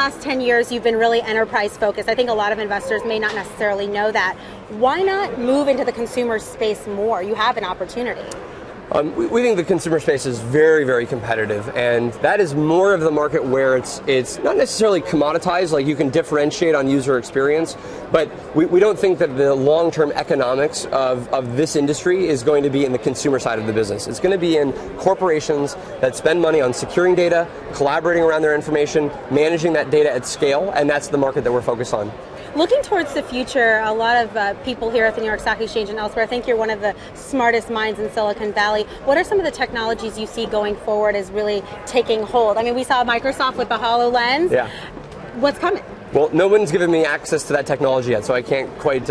last 10 years, you've been really enterprise focused. I think a lot of investors may not necessarily know that. Why not move into the consumer space more? You have an opportunity. We think the consumer space is very, very competitive, and that is more of the market where it's not necessarily commoditized, like you can differentiate on user experience, but we don't think that the long-term economics of this industry is going to be in the consumer side of the business. It's going to be in corporations that spend money on securing data, collaborating around their information, managing that data at scale, and that's the market that we're focused on. Looking towards the future, a lot of people here at the New York Stock Exchange and elsewhere think you're one of the smartest minds in Silicon Valley. What are some of the technologies you see going forward as really taking hold? I mean, we saw Microsoft with the HoloLens. Yeah. What's coming? Well, no one's given me access to that technology yet, so I can't quite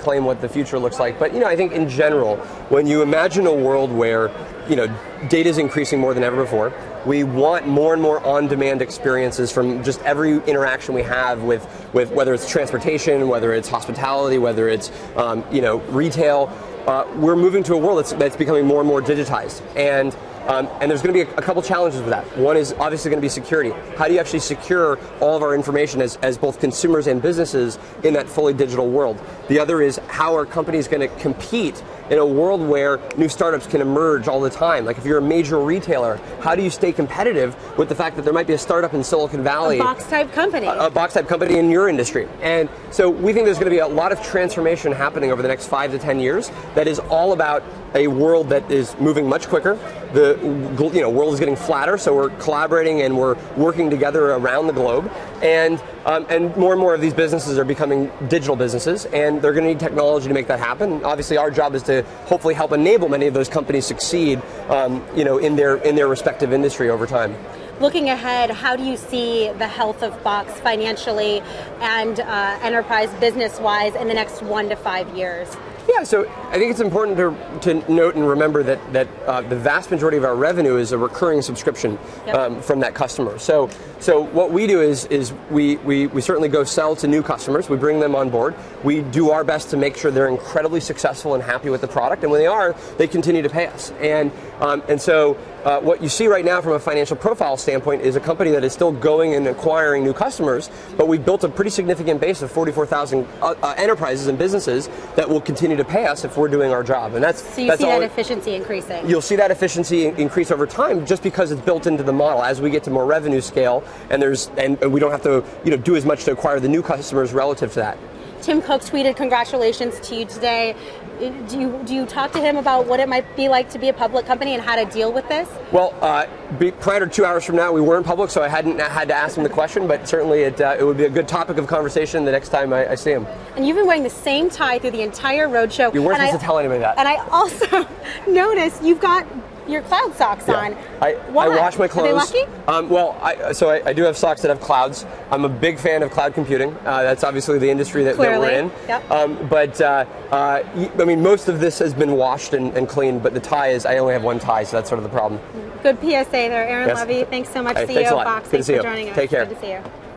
claim what the future looks like. But I think in general, when you imagine a world where data is increasing more than ever before, we want more and more on-demand experiences from just every interaction we have with whether it's transportation, whether it's hospitality, whether it's retail. We're moving to a world that's becoming more and more digitized, and there's going to be a couple challenges with that. One is obviously going to be security. How do you actually secure all of our information as both consumers and businesses in that fully digital world? The other is how are companies going to compete in a world where new startups can emerge all the time? Like if you're a major retailer, how do you stay competitive with the fact that there might be a startup in Silicon Valley? A box-type company. A box-type company in your industry. And so we think there's going to be a lot of transformation happening over the next 5 to 10 years that is all about a world that is moving much quicker. The world is getting flatter, so we're collaborating and we're working together around the globe. And more of these businesses are becoming digital businesses, and they're going to need technology to make that happen. Obviously, our job is to hopefully help enable many of those companies succeed, in their respective industry over time. Looking ahead, how do you see the health of Box financially and enterprise business-wise in the next 1 to 5 years? Yeah, so I think it's important to note and remember that the vast majority of our revenue is a recurring subscription from that customer. So what we do is we certainly go sell to new customers. We bring them on board. We do our best to make sure they're incredibly successful and happy with the product. And when they are, they continue to pay us. And so what you see right now from a financial profile standpoint is a company that is still going and acquiring new customers, but we've built a pretty significant base of 44,000 enterprises and businesses that will continue to pay us if we're doing our job. And so you see that efficiency increasing? You'll see that efficiency increase over time just because it's built into the model. As we get to more revenue scale, and we don't have to do as much to acquire the new customers relative to that. Tim Cook tweeted congratulations to you today. Do you talk to him about what it might be like to be a public company and how to deal with this? Well, prior to 2 hours from now, we weren't public, so I hadn't had to ask him the question, but certainly it would be a good topic of conversation the next time I see him. And you've been wearing the same tie through the entire roadshow. You weren't supposed to tell anybody that. And I also noticed you've got your cloud socks on. I wash my clothes. Are they lucky? So I do have socks that have clouds. I'm a big fan of cloud computing. That's obviously the industry that we're in. Yep. But most of this has been washed and cleaned, but the tie is, I only have one tie, so that's sort of the problem. Good PSA there. Aaron Levie, thanks so much, CEO of Box. Thanks for joining us. Take care. Good to see you.